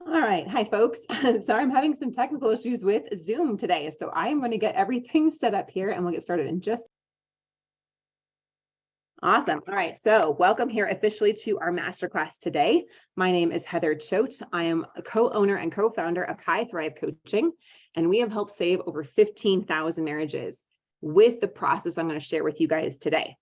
All right. Hi, folks. Sorry, I'm having some technical issues with Zoom today. So I am going to get everything set up here and we'll get started in just. Awesome. All right. So welcome here officially to our masterclass today. My name is Heather Choate. I am a co-owner and co-founder of High Thrive Coaching, and we have helped save over 15,000 marriages with the process I'm going to share with you guys today.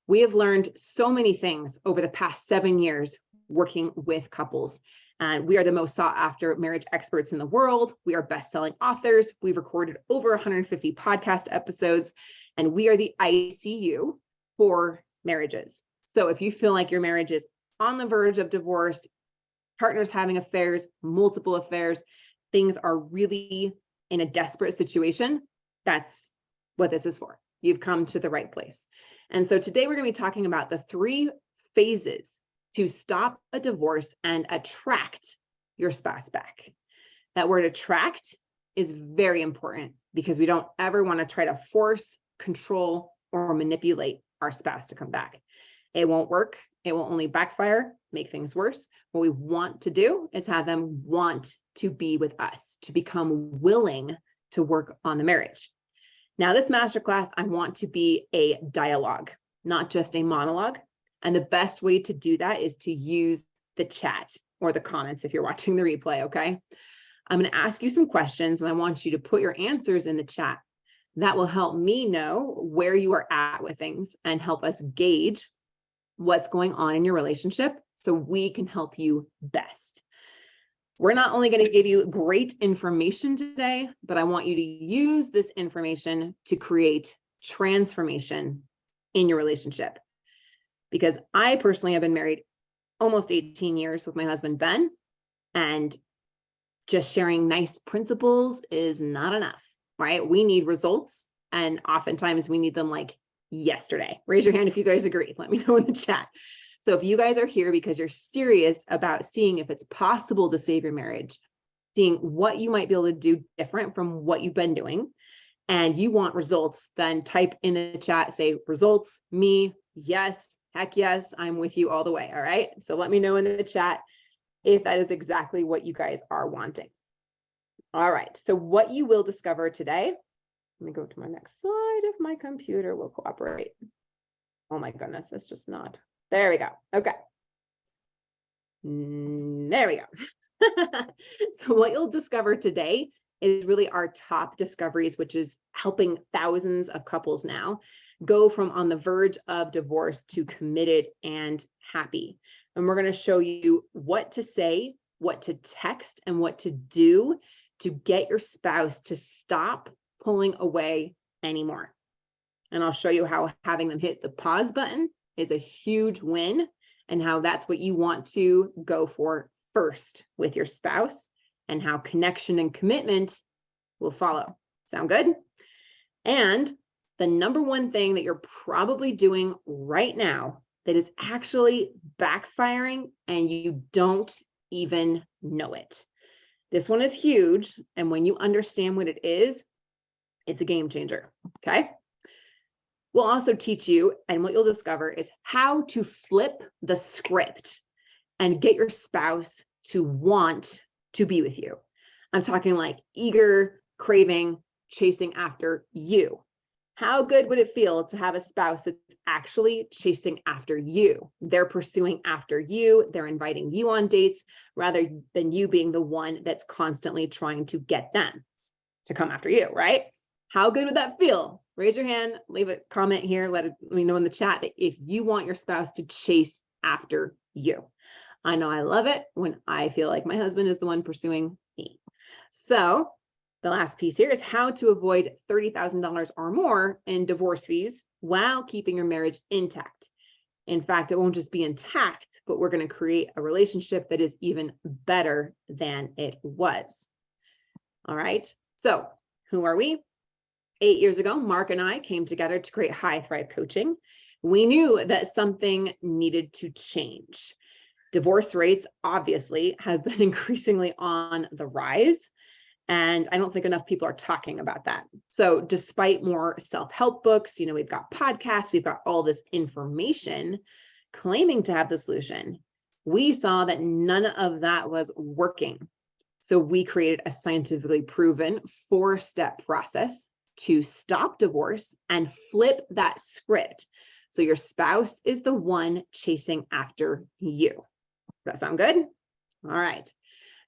We have learned so many things over the past 7 years working with couples. And we are the most sought after marriage experts in the world. We are best-selling authors. We've recorded over 150 podcast episodes, and we are the ICU for marriages. So if you feel like your marriage is on the verge of divorce, partners having affairs, multiple affairs, things are really in a desperate situation, that's what this is for. You've come to the right place. And so today we're going to be talking about the 3 phases to stop a divorce and attract your spouse back. That word attract is very important because we don't ever want to try to force, control, or manipulate our spouse to come back. It won't work. It will only backfire, make things worse. What we want to do is have them want to be with us, to become willing to work on the marriage. Now, this masterclass, I want to be a dialogue, not just a monologue. And the best way to do that is to use the chat or the comments if you're watching the replay, okay? I'm going to ask you some questions and I want you to put your answers in the chat. That will help me know where you are at with things and help us gauge what's going on in your relationship so we can help you best. We're not only going to give you great information today, but I want you to use this information to create transformation in your relationship. Because I personally have been married almost 18 years with my husband, Ben, and just sharing nice principles is not enough, right? We need results, and oftentimes we need them like yesterday. Raise your hand if you guys agree. Let me know in the chat. So if you guys are here because you're serious about seeing if it's possible to save your marriage, seeing what you might be able to do different from what you've been doing, and you want results, then type in the chat, say results, me, yes, heck yes, I'm with you all the way. All right. So let me know in the chat if that is exactly what you guys are wanting. All right. So what you will discover today, let me go to my next slide if my computer will cooperate. Oh my goodness, it's just not. There we go. Okay. There we go. So what you'll discover today is really our top discoveries, which is helping thousands of couples now go from on the verge of divorce to committed and happy. And we're going to show you what to say, what to text, and what to do to get your spouse to stop pulling away anymore. And I'll show you how having them hit the pause button is a huge win and how that's what you want to go for first with your spouse and how connection and commitment will follow. Sound good? And the number one thing that you're probably doing right now that is actually backfiring and you don't even know it. This one is huge. And when you understand what it is, it's a game changer. Okay. We'll also teach you, and what you'll discover is how to flip the script and get your spouse to want to be with you. I'm talking like eager, craving, chasing after you. How good would it feel to have a spouse that's actually chasing after you? They're pursuing after you. They're inviting you on dates rather than you being the one that's constantly trying to get them to come after you, right? How good would that feel? Raise your hand, leave a comment here, let me know in the chat that if you want your spouse to chase after you. I know I love it when I feel like my husband is the one pursuing me. So the last piece here is how to avoid $30,000 or more in divorce fees while keeping your marriage intact. In fact, it won't just be intact, but we're going to create a relationship that is even better than it was. All right. So who are we? 8 years ago, Marc and I came together to create High Thrive Coaching. We knew that something needed to change. Divorce rates obviously have been increasingly on the rise. And I don't think enough people are talking about that. So despite more self-help books, we've got podcasts, we've got all this information claiming to have the solution. We saw that none of that was working. So we created a scientifically proven 4-step process to stop divorce and flip that script. So your spouse is the one chasing after you. Does that sound good? All right.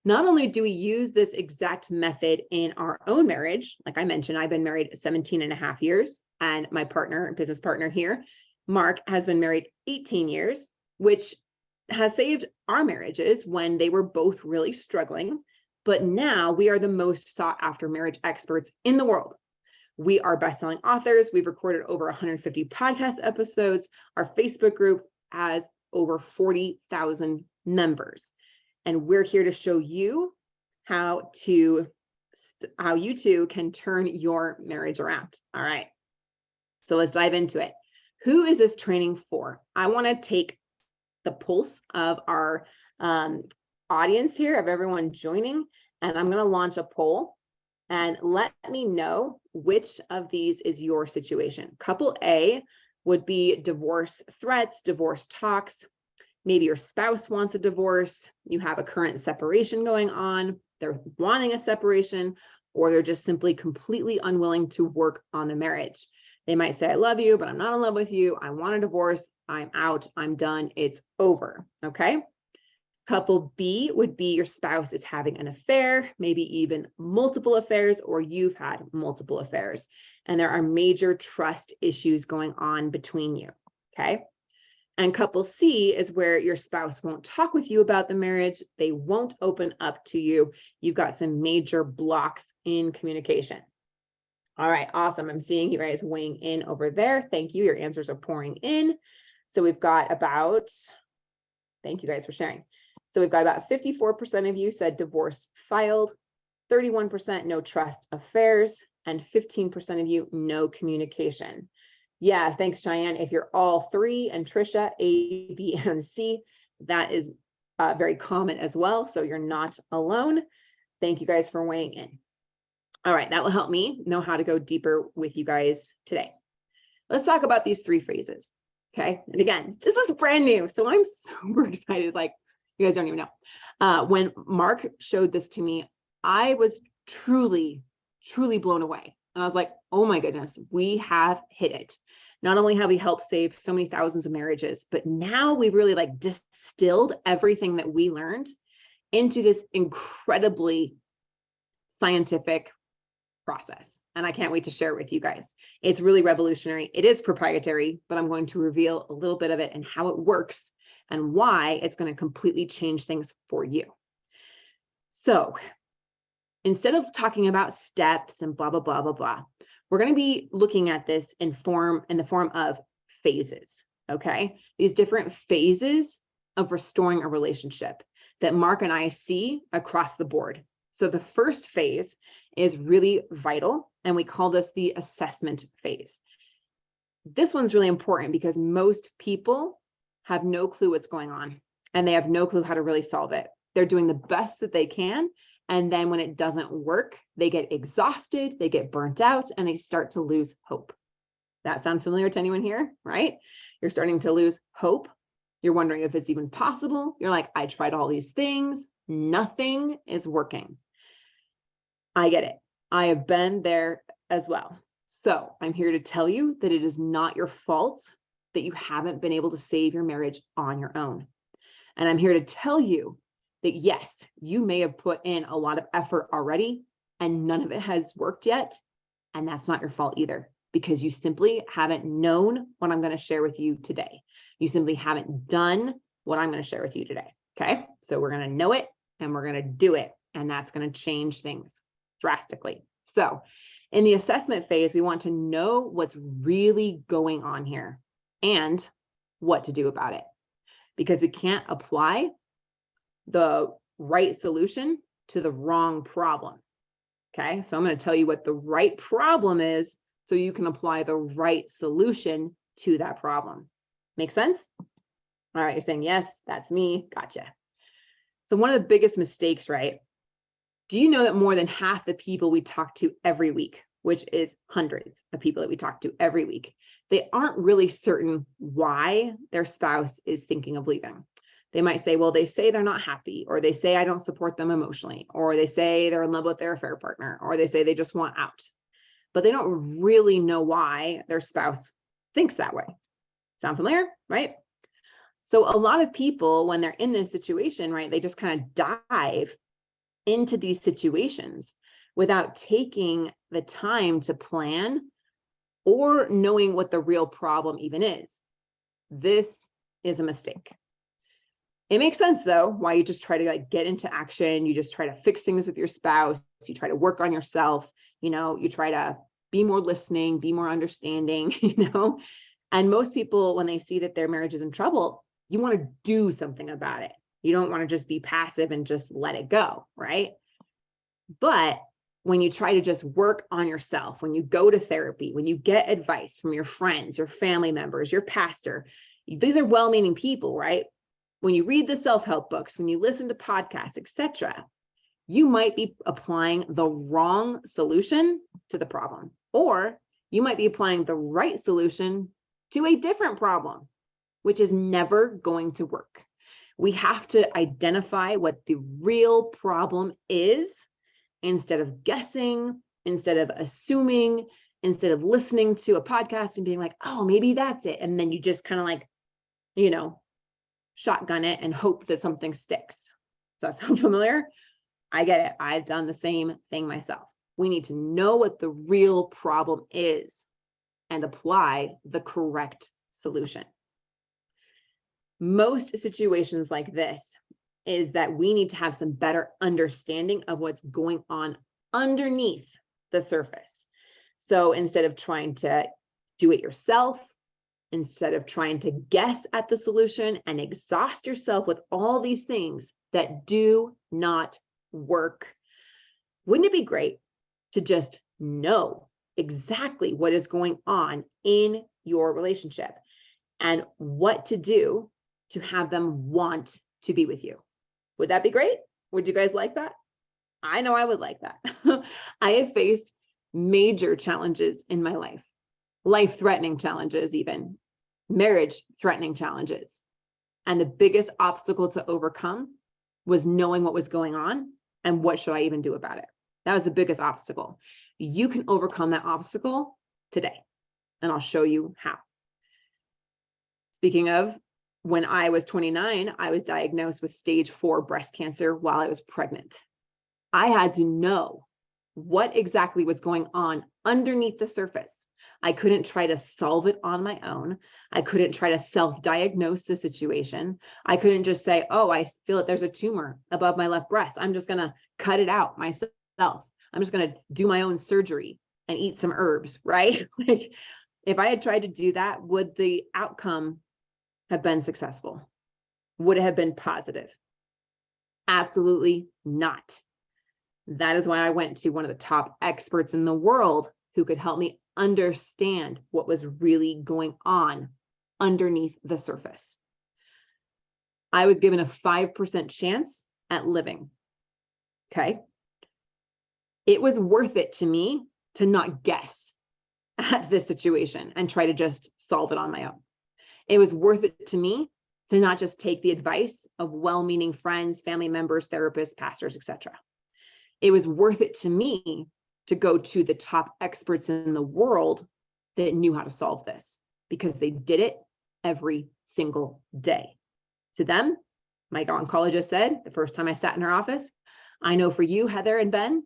Not only do we use this exact method in our own marriage, like I mentioned, I've been married 17 and a half years, and my partner, business partner here, Marc, has been married 18 years, which has saved our marriages when they were both really struggling. But now we are the most sought after marriage experts in the world. We are best-selling authors. We've recorded over 150 podcast episodes. Our Facebook group has over 40,000 members. And we're here to show you how you too can turn your marriage around. All right. So let's dive into it. Who is this training for? I want to take the pulse of our audience here, of everyone joining, and I'm going to launch a poll and let me know which of these is your situation. Couple A would be divorce threats, divorce talks. Maybe your spouse wants a divorce, you have a current separation going on, they're wanting a separation, or they're just simply completely unwilling to work on the marriage. They might say, I love you, but I'm not in love with you. I want a divorce. I'm out. I'm done. It's over. Okay. Couple B would be your spouse is having an affair, maybe even multiple affairs, or you've had multiple affairs, and there are major trust issues going on between you. Okay. And couple C is where your spouse won't talk with you about the marriage. They won't open up to you. You've got some major blocks in communication. All right, awesome. I'm seeing you guys weighing in over there. Thank you. Your answers are pouring in. So we've got about, thank you guys for sharing. So we've got about 54% of you said divorce filed, 31% no trust affairs, and 15% of you no communication. Yeah, thanks, Cheyenne. If you're all three, and Trisha, A, B, and C, that is very common as well. So you're not alone. Thank you guys for weighing in. All right, that will help me know how to go deeper with you guys today. Let's talk about these 3 phases. Okay. And again, this is brand new, so I'm super excited. Like, you guys don't even know. When Marc showed this to me, I was truly blown away. And I was like, oh my goodness, we have hit it. Not only have we helped save so many thousands of marriages, but now we've really like distilled everything that we learned into this incredibly scientific process. And I can't wait to share it with you guys. It's really revolutionary. It is proprietary, but I'm going to reveal a little bit of it and how it works and why it's going to completely change things for you. So instead of talking about steps and blah, blah, blah, blah, blah, we're going to be looking at this in the form of phases. Okay. These different phases of restoring a relationship that Marc and I see across the board. So the first phase is really vital, and we call this the assessment phase. This one's really important because most people have no clue what's going on, and they have no clue how to really solve it. They're doing the best that they can, and then when it doesn't work, they get exhausted, they get burnt out, and they start to lose hope. That sound familiar to anyone here, right? You're starting to lose hope. You're wondering if it's even possible. You're like, I tried all these things. Nothing is working. I get it. I have been there as well. So I'm here to tell you that it is not your fault that you haven't been able to save your marriage on your own. And I'm here to tell you that yes, you may have put in a lot of effort already and none of it has worked yet. And that's not your fault either, because you simply haven't known what I'm going to share with you today. You simply haven't done what I'm going to share with you today. Okay. So we're going to know it and we're going to do it. And that's going to change things drastically. So in the assessment phase, we want to know what's really going on here and what to do about it, because we can't apply the right solution to the wrong problem. Okay. So I'm going to tell you what the right problem is so you can apply the right solution to that problem. Make sense? All right. You're saying, yes, that's me. Gotcha. So one of the biggest mistakes, right? Do you know that more than half the people we talk to every week, which is hundreds of people that we talk to every week, they aren't really certain why their spouse is thinking of leaving. They might say, well, they say they're not happy, or they say I don't support them emotionally, or they say they're in love with their affair partner, or they say they just want out, but they don't really know why their spouse thinks that way. Sound familiar, right? So a lot of people, when they're in this situation, right, they just kind of dive into these situations without taking the time to plan or knowing what the real problem even is. This is a mistake. It makes sense though, why you just try to like get into action. You just try to fix things with your spouse. You try to work on yourself. You try to be more listening, be more understanding, and most people, when they see that their marriage is in trouble, you want to do something about it. You don't want to just be passive and just let it go, right? But when you try to just work on yourself, when you go to therapy, when you get advice from your friends, your family members, your pastor, these are well-meaning people, right? When you read the self-help books, when you listen to podcasts, etc., you might be applying the wrong solution to the problem, or you might be applying the right solution to a different problem, which is never going to work. We have to identify what the real problem is instead of guessing, instead of assuming, instead of listening to a podcast and being like, oh, maybe that's it. And then you just kind of like, shotgun it and hope that something sticks. Does that sound familiar? I get it. I've done the same thing myself. We need to know what the real problem is and apply the correct solution. Most situations like this is that we need to have some better understanding of what's going on underneath the surface. So instead of trying to do it yourself, instead of trying to guess at the solution and exhaust yourself with all these things that do not work, wouldn't it be great to just know exactly what is going on in your relationship and what to do to have them want to be with you? Would that be great? Would you guys like that? I know I would like that. I have faced major challenges in my life, life-threatening challenges, even marriage-threatening challenges. And the biggest obstacle to overcome was knowing what was going on and what should I even do about it. That was the biggest obstacle. You can overcome that obstacle today, and I'll show you how. Speaking of, when I was 29, I was diagnosed with stage 4 breast cancer while I was pregnant. I had to know what exactly was going on underneath the surface. I couldn't try to solve it on my own. I couldn't try to self-diagnose the situation. I couldn't just say, oh, I feel that there's a tumor above my left breast. I'm just going to cut it out myself. I'm just going to do my own surgery and eat some herbs, right? Like, if I had tried to do that, would the outcome have been successful? Would it have been positive? Absolutely not. That is why I went to one of the top experts in the world who could help me understand what was really going on underneath the surface. I was given a 5% chance at living. Okay. It was worth it to me to not guess at this situation and try to just solve it on my own. It was worth it to me to not just take the advice of well-meaning friends, family members, therapists, pastors, etc. It was worth it to me to go to the top experts in the world that knew how to solve this, because they did it every single day. To them, my oncologist said the first time I sat in her office, I know for you, Heather and Ben,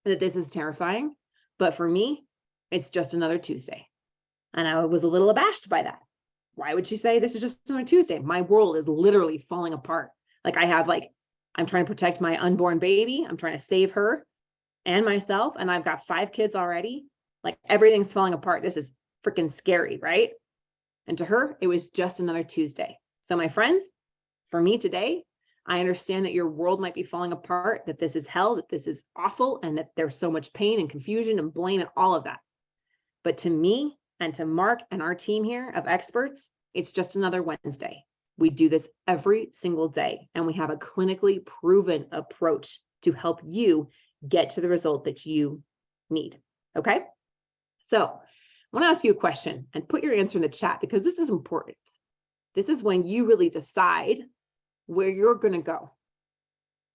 that this is terrifying, but for me, it's just another Tuesday. And I was a little abashed by that. Why would she say this is just another Tuesday? My world is literally falling apart. I'm trying to protect my unborn baby. I'm trying to save her and myself. And I've got 5 kids already. Like, everything's falling apart. This is freaking scary, right? And to her, it was just another Tuesday. So my friends, for me today, I understand that your world might be falling apart, that this is hell, that this is awful, and that there's so much pain and confusion and blame and all of that. But to me and to Mark and our team here of experts, it's just another Wednesday. We do this every single day, and we have a clinically proven approach to help you get to the result that you need. Okay? So I want to ask you a question, and put your answer in the chat, because this is important. This is when you really decide where you're going to go.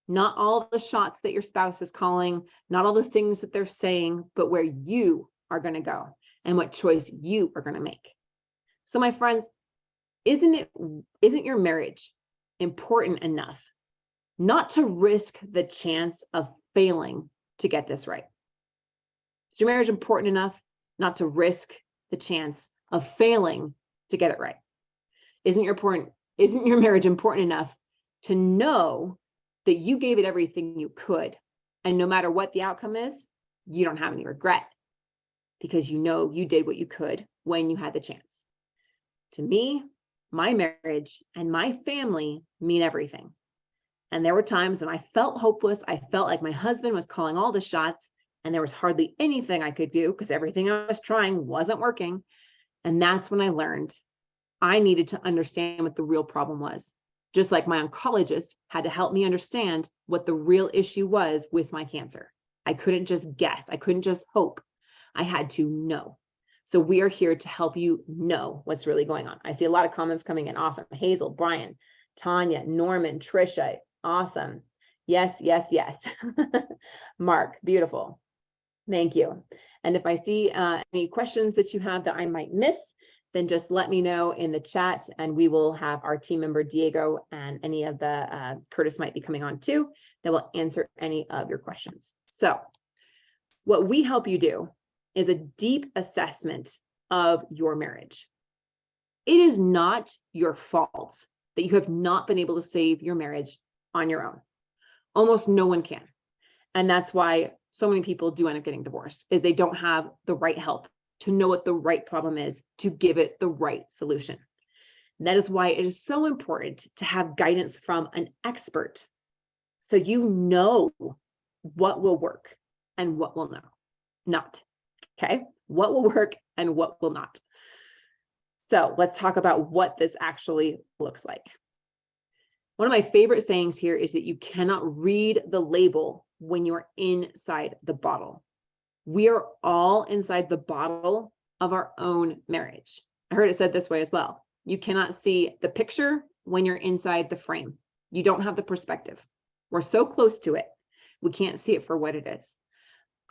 Not all the shots that your spouse is calling, not all the things that they're saying, but where you are going to go and what choice you are going to make. So my friends, isn't your marriage important enough not to risk the chance of failing to get this right? Is your marriage important enough not to risk the chance of failing to get it right? Isn't your marriage important enough to know that you gave it everything you could, and no matter what the outcome is, you don't have any regret because you know you did what you could when you had the chance? To me, my marriage and my family mean everything. And there were times when I felt hopeless. I felt like my husband was calling all the shots and there was hardly anything I could do because everything I was trying wasn't working. And that's when I learned I needed to understand what the real problem was. Just like my oncologist had to help me understand what the real issue was with my cancer. I couldn't just guess. I couldn't just hope. I had to know. So we are here to help you know what's really going on. I see a lot of comments coming in. Awesome. Hazel, Brian, Tanya, Norman, Trisha. Awesome. Yes, yes, yes. Mark, beautiful. Thank you. And if I see any questions that you have that I might miss, then just let me know in the chat and we will have our team member Diego and any of the Curtis might be coming on too that will answer any of your questions. So what we help you do is a deep assessment of your marriage. It is not your fault that you have not been able to save your marriage on your own. Almost no one can. And that's why so many people do end up getting divorced, is they don't have the right help to know what the right problem is, to give it the right solution. That is why it is so important to have guidance from an expert, so you know what will work and what will not. Okay, what will work and what will not. So let's talk about what this actually looks like. One of my favorite sayings here is that you cannot read the label when you're inside the bottle. We are all inside the bottle of our own marriage. I heard it said this way as well. You cannot see the picture when you're inside the frame. You don't have the perspective. We're so close to it, we can't see it for what it is.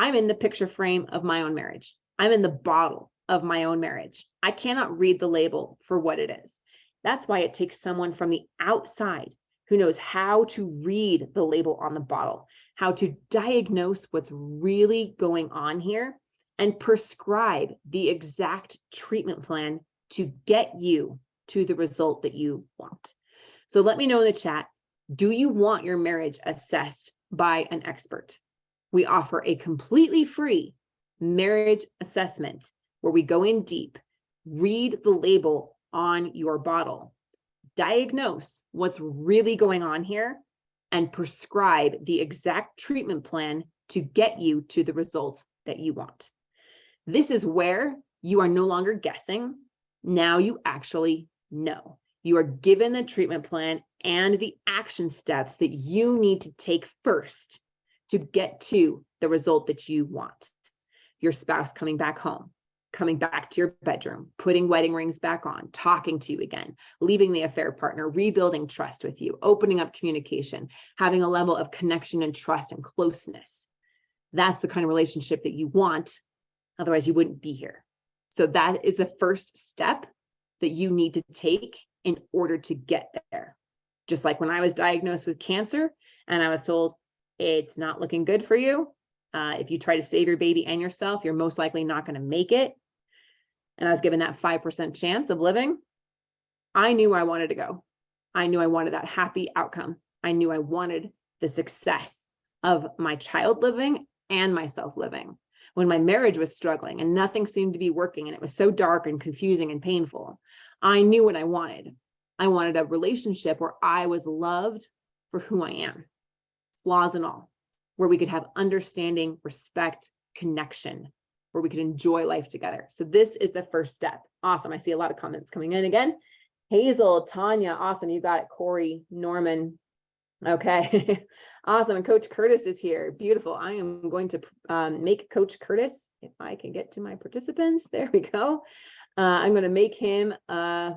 I'm in the picture frame of my own marriage. I'm in the bottle of my own marriage. I cannot read the label for what it is. That's why it takes someone from the outside who knows how to read the label on the bottle, how to diagnose what's really going on here, and prescribe the exact treatment plan to get you to the result that you want. So let me know in the chat, do you want your marriage assessed by an expert? We offer a completely free marriage assessment where we go in deep, read the label on your bottle, diagnose what's really going on here, and prescribe the exact treatment plan to get you to the results that you want. This is where you are no longer guessing. Now you actually know. You are given the treatment plan and the action steps that you need to take first to get to the result that you want. Your spouse coming back home, coming back to your bedroom, putting wedding rings back on, talking to you again, leaving the affair partner, rebuilding trust with you, opening up communication, having a level of connection and trust and closeness. That's the kind of relationship that you want. Otherwise, you wouldn't be here. So that is the first step that you need to take in order to get there. Just like when I was diagnosed with cancer and I was told, it's not looking good for you. If you try to save your baby and yourself, you're most likely not going to make it. And I was given that 5% chance of living. I knew I wanted to go. I knew I wanted that happy outcome. I knew I wanted the success of my child living and myself living. When my marriage was struggling and nothing seemed to be working and it was so dark and confusing and painful, I knew what I wanted. I wanted a relationship where I was loved for who I am, flaws and all, where we could have understanding, respect, connection, where we could enjoy life together. So this is the first step. Awesome. I see a lot of comments coming in again. Hazel, Tanya, awesome. You got it. Corey, Norman. Okay. Awesome. And Coach Curtis is here. Beautiful. I am going to make Coach Curtis, if I can get to my participants. There we go. I'm going to make him a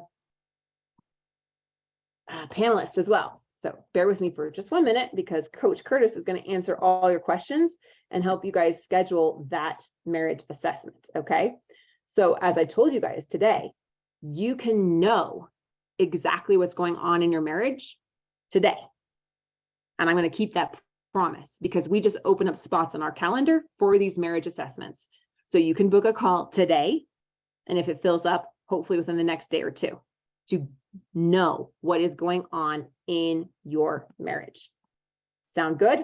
panelist as well. So bear with me for just 1 minute because Coach Curtis is going to answer all your questions and help you guys schedule that marriage assessment, okay? So as I told you guys today, you can know exactly what's going on in your marriage today. And I'm going to keep that promise because we just open up spots on our calendar for these marriage assessments. So you can book a call today. And if it fills up, hopefully within the next day or two, to know what is going on in your marriage. Sound good?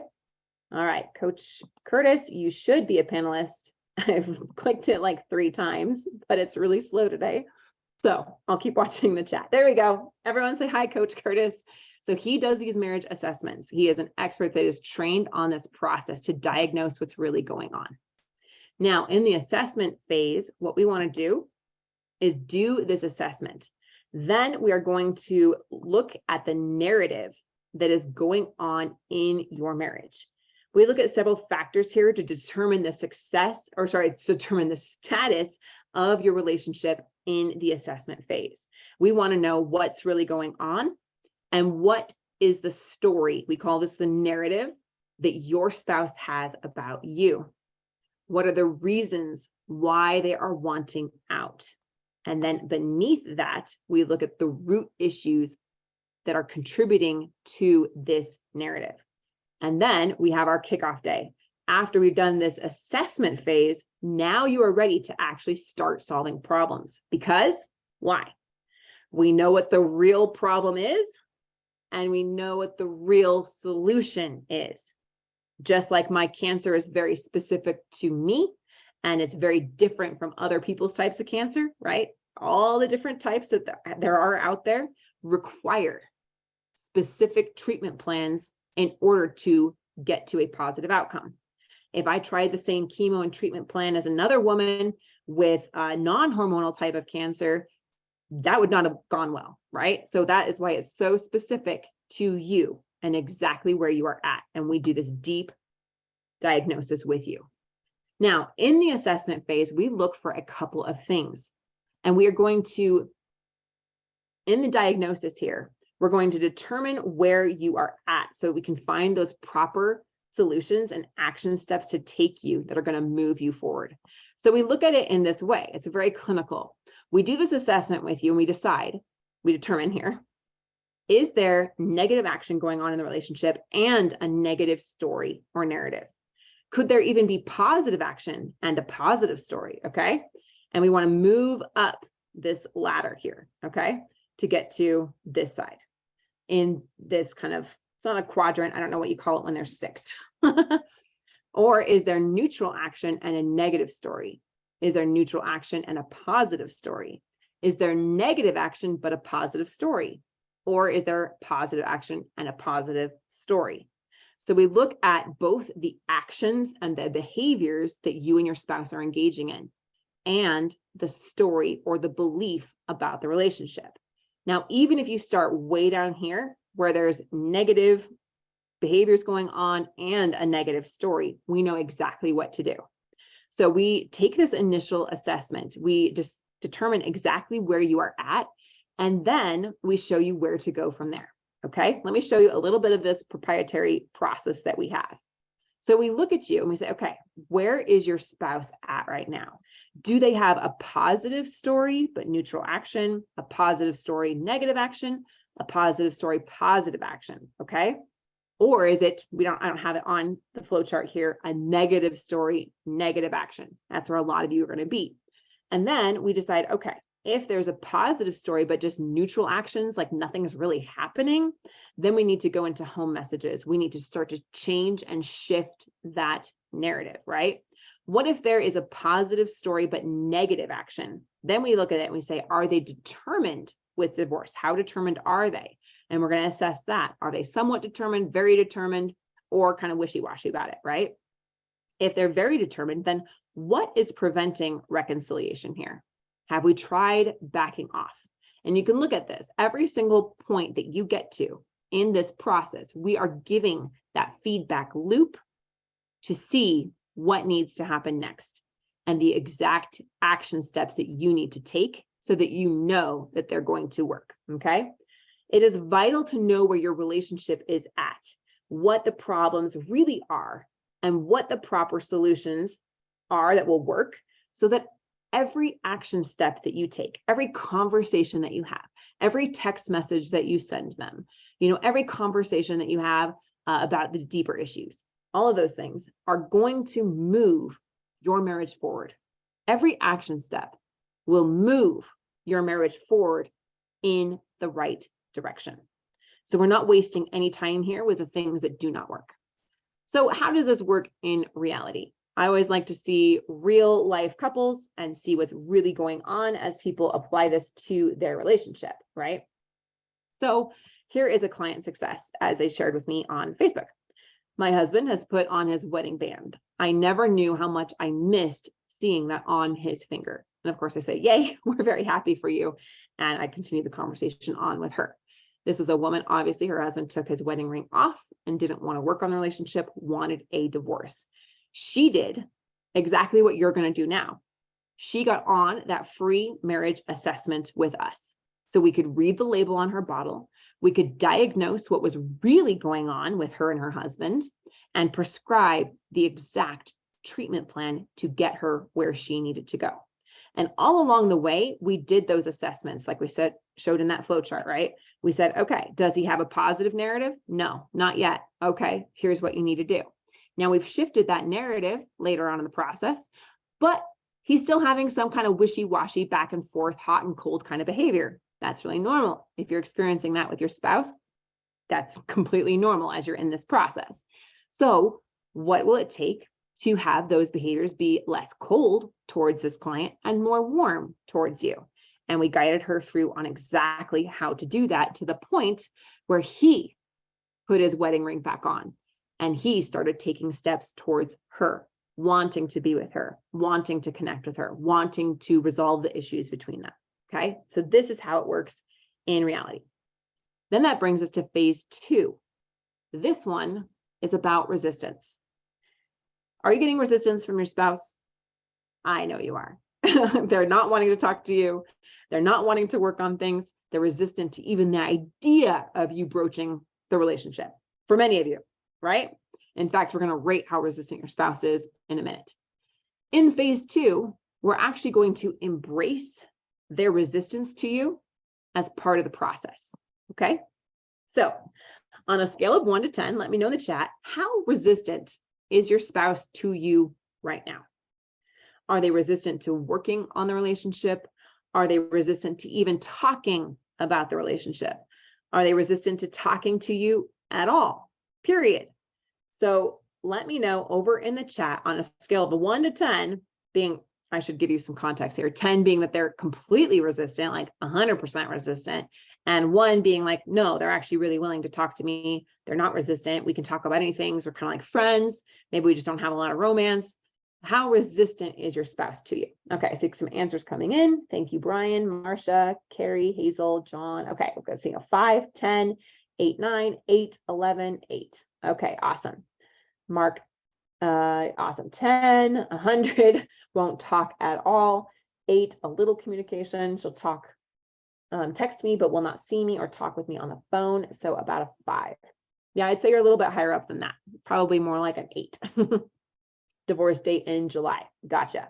All right, Coach Curtis, you should be a panelist. I've clicked it like 3 times, but it's really slow today. So I'll keep watching the chat. There we go. Everyone say hi, Coach Curtis. So he does these marriage assessments. He is an expert that is trained on this process to diagnose what's really going on. Now, in the assessment phase, what we want to do is do this assessment. Then we are going to look at the narrative that is going on in your marriage. We look at several factors here to determine the determine the status of your relationship in the assessment phase. We want to know what's really going on and what is the story. We call this the narrative that your spouse has about you. What are the reasons why they are wanting out? And then beneath that, we look at the root issues that are contributing to this narrative. And then we have our kickoff day. After we've done this assessment phase, now you are ready to actually start solving problems. Because why? We know what the real problem is, and we know what the real solution is. Just like my cancer is very specific to me, and it's very different from other people's types of cancer, right? All the different types that there are out there require specific treatment plans in order to get to a positive outcome. If I tried the same chemo and treatment plan as another woman with a non-hormonal type of cancer, that would not have gone well, right? So that is why it's so specific to you and exactly where you are at. And we do this deep diagnosis with you. Now, in the assessment phase, we look for a couple of things. And we are going to, in the diagnosis here, we're going to determine where you are at so we can find those proper solutions and action steps to take you that are going to move you forward. So we look at it in this way. It's very clinical. We do this assessment with you and we determine here, is there negative action going on in the relationship and a negative story or narrative? Could there even be positive action and a positive story? Okay. And we want to move up this ladder here, okay, to get to this side in this kind of, it's not a quadrant. I don't know what you call it when there's 6. Or is there neutral action and a negative story? Is there neutral action and a positive story? Is there negative action but a positive story? Or is there positive action and a positive story? So we look at both the actions and the behaviors that you and your spouse are engaging in, and the story or the belief about the relationship. Now, even if you start way down here where there's negative behaviors going on and a negative story, we know exactly what to do. So we take this initial assessment, we just determine exactly where you are at, and then we show you where to go from there. Okay, let me show you a little bit of this proprietary process that we have. So we look at you and we say, okay, where is your spouse at right now? Do they have a positive story, but neutral action, a positive story, negative action, a positive story, positive action, okay? Or is it, I don't have it on the flow chart here, a negative story, negative action. That's where a lot of you are going to be. And then we decide, okay, if there's a positive story, but just neutral actions, like nothing's really happening, then we need to go into home messages. We need to start to change and shift that narrative, right? What if there is a positive story, but negative action? Then we look at it and we say, are they determined with divorce? How determined are they? And we're going to assess that. Are they somewhat determined, very determined, or kind of wishy-washy about it, right? If they're very determined, then what is preventing reconciliation here? Have we tried backing off? And you can look at this. Every single point that you get to in this process, we are giving that feedback loop to see what needs to happen next and the exact action steps that you need to take so that you know that they're going to work, okay? It is vital to know where your relationship is at, what the problems really are, and what the proper solutions are that will work, so that every action step that you take, every conversation that you have, every text message that you send them, every conversation that you have about the deeper issues, all of those things are going to move your marriage forward. Every action step will move your marriage forward in the right direction. So we're not wasting any time here with the things that do not work. So how does this work in reality? I always like to see real life couples and see what's really going on as people apply this to their relationship, right? So here is a client success as they shared with me on Facebook. My husband has put on his wedding band. I never knew how much I missed seeing that on his finger. And of course I say, yay, we're very happy for you. And I continue the conversation on with her. This was a woman, obviously her husband took his wedding ring off and didn't want to work on the relationship, wanted a divorce. She did exactly what you're going to do now. She got on that free marriage assessment with us. So we could read the label on her bottle. We could diagnose what was really going on with her and her husband and prescribe the exact treatment plan to get her where she needed to go. And all along the way, we did those assessments, like we said, showed in that flow chart, right? We said, okay, does he have a positive narrative? No, not yet. Okay, here's what you need to do. Now we've shifted that narrative later on in the process, but he's still having some kind of wishy-washy back and forth, hot and cold kind of behavior. That's really normal. If you're experiencing that with your spouse, that's completely normal as you're in this process. So what will it take to have those behaviors be less cold towards this client and more warm towards you? And we guided her through on exactly how to do that, to the point where he put his wedding ring back on and he started taking steps towards her, wanting to be with her, wanting to connect with her, wanting to resolve the issues between them. Okay, so this is how it works in reality. Then that brings us to phase 2. This one is about resistance. Are you getting resistance from your spouse? I know you are. They're not wanting to talk to you. They're not wanting to work on things. They're resistant to even the idea of you broaching the relationship for many of you, right? In fact, we're going to rate how resistant your spouse is in a minute. In phase 2, we're actually going to embrace their resistance to you as part of the process. Okay. So on a scale of 1 to 10, let me know in the chat, how resistant is your spouse to you right now? Are they resistant to working on the relationship? Are they resistant to even talking about the relationship? Are they resistant to talking to you at all? Period. So let me know over in the chat on a scale of 1 to 10 being, I should give you some context here, 10 being that they're completely resistant, like 100% resistant, and 1 being like, no, they're actually really willing to talk to me. They're not resistant. We can talk about anything. We're kind of like friends. Maybe we just don't have a lot of romance. How resistant is your spouse to you? Okay, I see some answers coming in. Thank you, Brian, Marcia, Carrie, Hazel, John. Okay, we're going to see a 5, 10, 8, 9, 8, 11, 8. Okay, awesome. Mark, awesome. 10, 100, won't talk at all. 8, a little communication. She'll talk, text me, but will not see me or talk with me on the phone. So about a 5. Yeah, I'd say you're a little bit higher up than that. Probably more like an 8. Divorce date in July. Gotcha.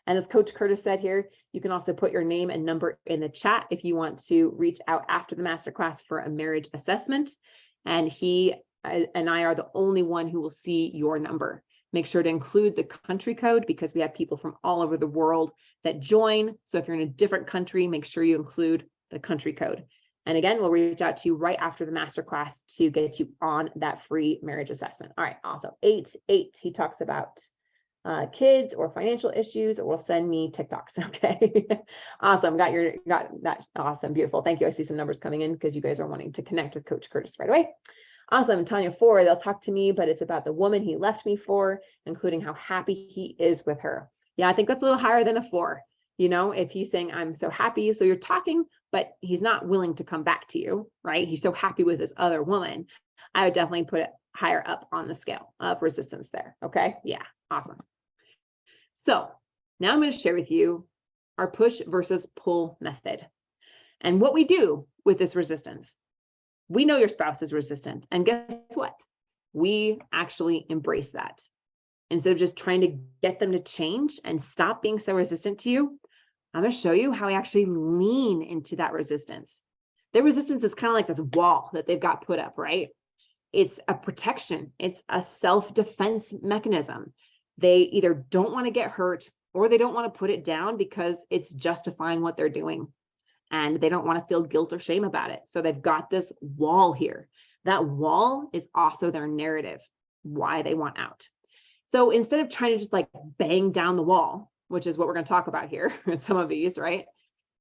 And as Coach Curtis said here, you can also put your name and number in the chat if you want to reach out after the masterclass for a marriage assessment. And he and I are the only one who will see your number. Make sure to include the country code because we have people from all over the world that join. So if you're in a different country, make sure you include the country code. And again, we'll reach out to you right after the masterclass to get you on that free marriage assessment. All right, awesome. 8, he talks about kids or financial issues, or will send me TikToks. Okay, awesome. Got that. Awesome, beautiful. Thank you. I see some numbers coming in because you guys are wanting to connect with Coach Curtis right away. Awesome. Tanya 4, they'll talk to me, but it's about the woman he left me for, including how happy he is with her. Yeah, I think that's a little higher than a 4. You know, if he's saying, I'm so happy, so you're talking, but he's not willing to come back to you, right? He's so happy with this other woman. I would definitely put it higher up on the scale of resistance there. Okay. Yeah. Awesome. So now I'm going to share with you our push versus pull method and what we do with this resistance. We know your spouse is resistant. And guess what? We actually embrace that. Instead of just trying to get them to change and stop being so resistant to you, I'm going to show you how we actually lean into that resistance. Their resistance is kind of like this wall that they've got put up, right? It's a protection. It's a self-defense mechanism. They either don't want to get hurt or they don't want to put it down because it's justifying what they're doing. And they don't want to feel guilt or shame about it. So they've got this wall here. That wall is also their narrative, why they want out. So instead of trying to just like bang down the wall, which is what we're going to talk about here in some of these, right?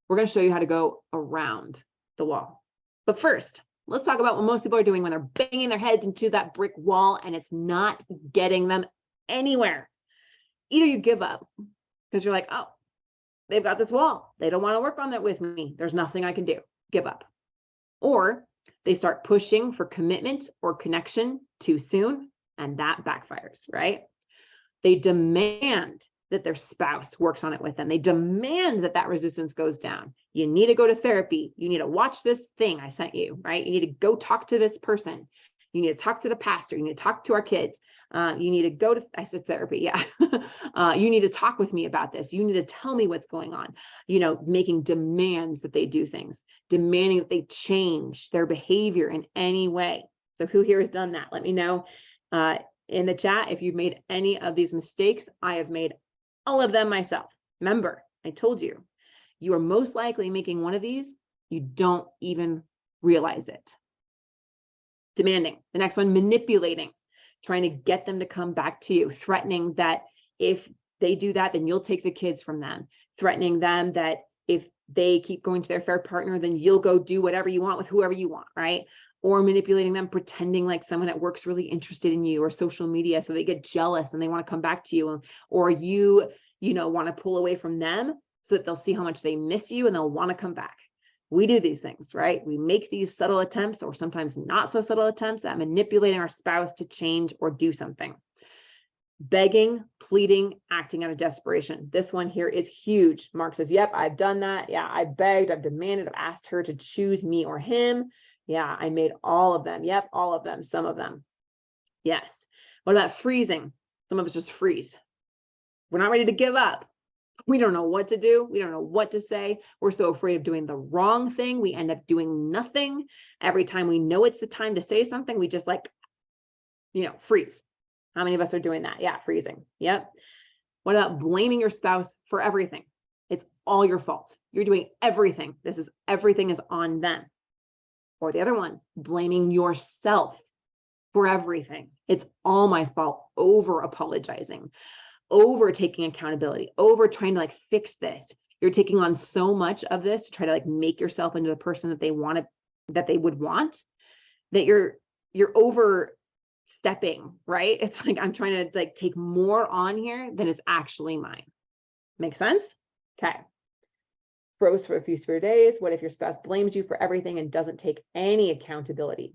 We're going to show you how to go around the wall. But first, let's talk about what most people are doing when they're banging their heads into that brick wall and it's not getting them anywhere. Either you give up because you're like, oh, they've got this wall. They don't want to work on that with me. There's nothing I can do. Give up. Or they start pushing for commitment or connection too soon, and that backfires, right? They demand that their spouse works on it with them. They demand that that resistance goes down. You need to go to therapy. You need to watch this thing I sent you, right? You need to go talk to this person. You need to talk to the pastor. You need to talk to our kids. You need to go to, I said therapy, yeah. You need to talk with me about this. You need to tell me what's going on. You know, making demands that they do things, demanding that they change their behavior in any way. So who here has done that? Let me know in the chat if you've made any of these mistakes. I have made all of them myself. Remember, I told you, you are most likely making one of these. You don't even realize it. Demanding. The next one, manipulating, trying to get them to come back to you, threatening that if they do that, then you'll take the kids from them, threatening them that if they keep going to their fair partner, then you'll go do whatever you want with whoever you want, right? Or manipulating them, pretending like someone at work's really interested in you, or social media, so they get jealous and they want to come back to you, or you want to pull away from them so that they'll see how much they miss you and they'll want to come back. We do these things, right? We make these subtle attempts, or sometimes not so subtle attempts, at manipulating our spouse to change or do something. Begging, pleading, acting out of desperation. This one here is huge. Mark says, yep, I've done that. Yeah, I begged, I've demanded, I've asked her to choose me or him. Yeah, I made all of them. Yep, all of them, some of them. Yes. What about freezing? Some of us just freeze. We're not ready to give up. We don't know what to do. We don't know what to say. We're so afraid of doing the wrong thing. We end up doing nothing. Every time we know it's the time to say something, we just freeze. How many of us are doing that? Yeah, freezing. Yep. What about blaming your spouse for everything? It's all your fault. You're doing everything. Everything is on them. Or the other one, blaming yourself for everything. It's all my fault. Over apologizing, over taking accountability, over trying to fix this. You're taking on so much of this to try to make yourself into the person that they would want, that you're overstepping, right? It's like I'm trying to take more on here than is actually mine. Make sense? Okay. Froze for a few spare days. What if your spouse blames you for everything and doesn't take any accountability?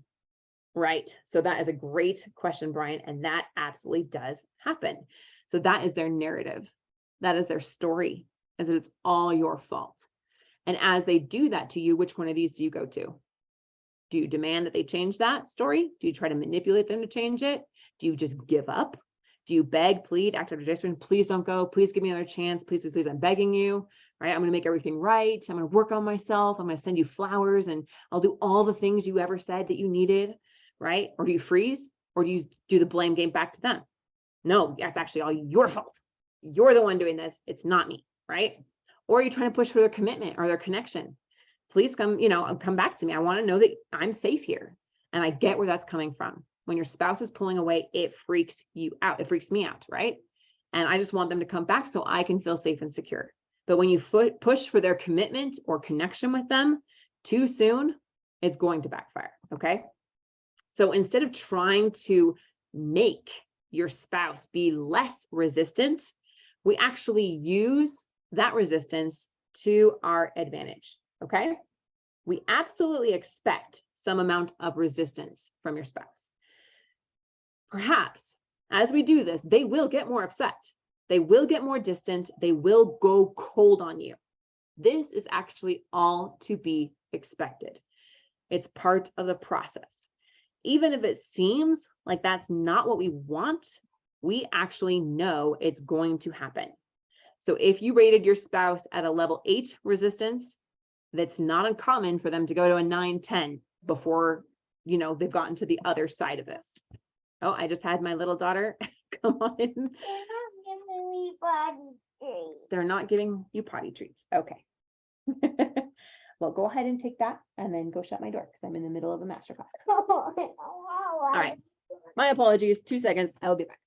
Right. So that is a great question, Brian. And that absolutely does happen. So that is their narrative. That is their story, is that it's all your fault. And as they do that to you, which one of these do you go to? Do you demand that they change that story? Do you try to manipulate them to change it? Do you just give up? Do you beg, plead, act out of desperation? Please don't go. Please give me another chance. Please, please, please. I'm begging you, right? I'm going to make everything right. I'm going to work on myself. I'm going to send you flowers and I'll do all the things you ever said that you needed, right? Or do you freeze? Or do you do the blame game back to them? No, that's actually all your fault. You're the one doing this. It's not me, right? Or are you trying to push for their commitment or their connection? Please come back to me. I want to know that I'm safe here. And I get where that's coming from. When your spouse is pulling away, it freaks you out. It freaks me out, right? And I just want them to come back so I can feel safe and secure. But when you push for their commitment or connection with them too soon, it's going to backfire, okay? So instead of trying to make your spouse be less resistant, we actually use that resistance to our advantage, okay? We absolutely expect some amount of resistance from your spouse. Perhaps as we do this, they will get more upset. They will get more distant. They will go cold on you. This is actually all to be expected. It's part of the process. Even if it seems like that's not what we want, we actually know it's going to happen. So if you rated your spouse at a level 8 resistance, that's not uncommon for them to go to a 9, 10 before, they've gotten to the other side of this. Oh, I just had my little daughter come on in. They're not giving you potty treats. Okay. Well, go ahead and take that and then go shut my door because I'm in the middle of a masterclass. All right. My apologies. 2 seconds. I will be back.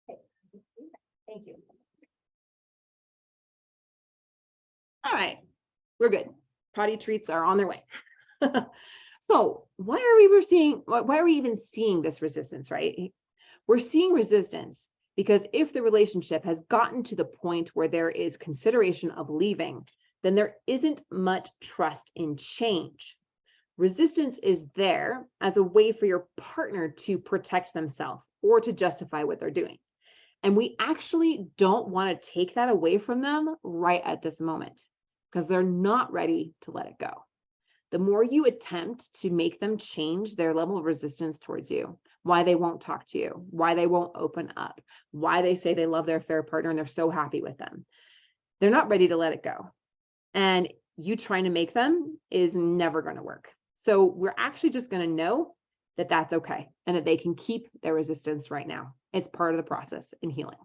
Okay. Thank you. All right. We're good. Potty treats are on their way. So why are we even seeing this resistance, right? We're seeing resistance because if the relationship has gotten to the point where there is consideration of leaving, then there isn't much trust in change. Resistance is there as a way for your partner to protect themselves or to justify what they're doing. And we actually don't want to take that away from them right at this moment because they're not ready to let it go. The more you attempt to make them change their level of resistance towards you, why they won't talk to you, why they won't open up, why they say they love their affair partner and they're so happy with them, they're not ready to let it go. And you trying to make them is never going to work. So we're actually just going to know that that's okay and that they can keep their resistance right now. It's part of the process in healing.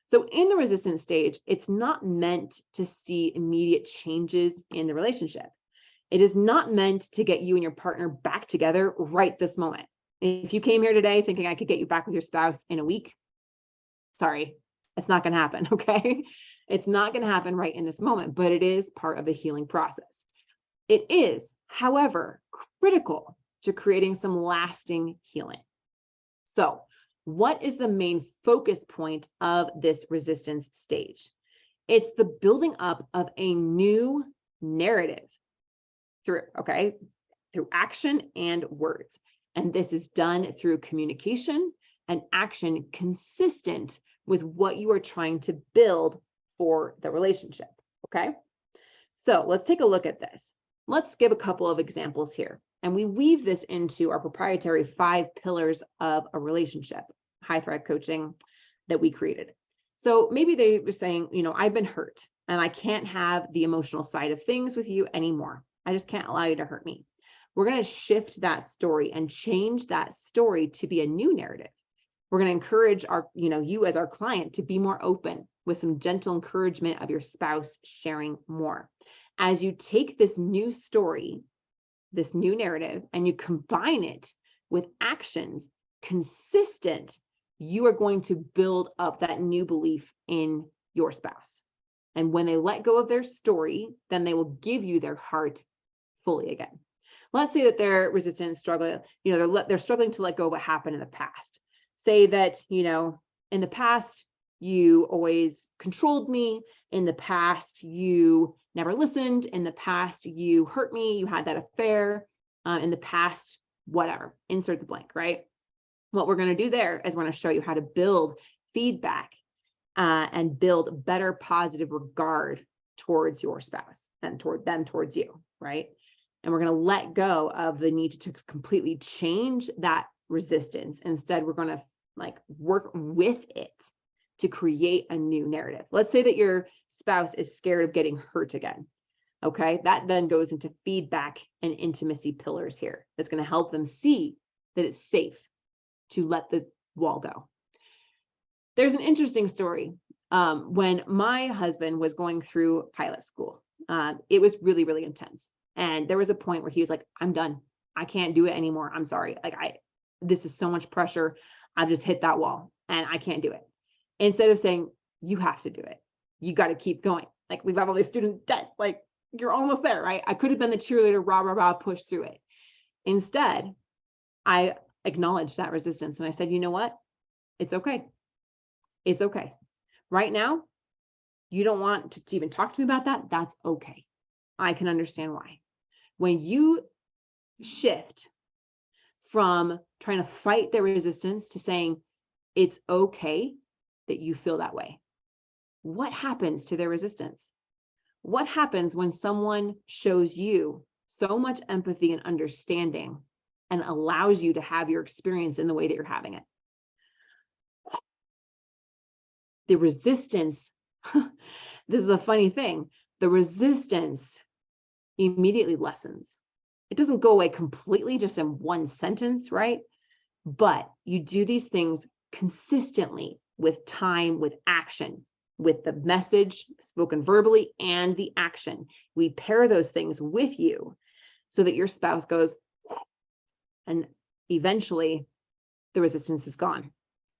So in the resistance stage, it's not meant to see immediate changes in the relationship. It is not meant to get you and your partner back together right this moment. If you came here today thinking I could get you back with your spouse in a week, sorry, it's not going to happen, okay? It's not going to happen right in this moment, but it is part of the healing process. It is, however, critical to creating some lasting healing. So, what is the main focus point of this resistance stage? It's the building up of a new narrative through action and words. And this is done through communication and action consistent with what you are trying to build for the relationship. Okay. So let's take a look at this. Let's give a couple of examples here. And we weave this into our proprietary 5 pillars of a relationship, High Thrive coaching that we created. So maybe they were saying, I've been hurt and I can't have the emotional side of things with you anymore. I just can't allow you to hurt me. We're going to shift that story and change that story to be a new narrative. We're going to encourage you as our client to be more open with some gentle encouragement of your spouse sharing more. As you take this new story, this new narrative, and you combine it with actions consistent, you are going to build up that new belief in your spouse. And when they let go of their story, then they will give you their heart fully again. Let's say that they're resistant, struggling, they're struggling to let go of what happened in the past. Say that, in the past, you always controlled me. In the past, you never listened. In the past, you hurt me. You had that affair. In the past, whatever, insert the blank, right? What we're going to do there is we're going to show you how to build feedback and build better positive regard towards your spouse and towards you, right? And we're going to let go of the need to completely change that resistance. Instead, we're going to work with it to create a new narrative. Let's say that your spouse is scared of getting hurt again. Okay, that then goes into feedback and intimacy pillars here. That's going to help them see that it's safe to let the wall go. There's an interesting story. When my husband was going through pilot school, it was really, really intense. And there was a point where he was like, I'm done. I can't do it anymore. I'm sorry. This is so much pressure. I've just hit that wall and I can't do it. Instead of saying, you have to do it. You got to keep going. We've got all these student debts. You're almost there, right? I could have been the cheerleader, rah, push through it. Instead, I acknowledged that resistance and I said, you know what? It's okay. It's okay. Right now, you don't want to even talk to me about that. That's okay. I can understand why. When you shift from trying to fight their resistance to saying, it's okay that you feel that way. what happens to their resistance? What happens when someone shows you so much empathy and understanding and allows you to have your experience in the way that you're having it? The resistance, this is the funny thing, the resistance immediately lessens. It doesn't go away completely just in one sentence, right? But you do these things consistently with time, with action, with the message spoken verbally and the action. We pair those things with you so that your spouse goes, and eventually the resistance is gone.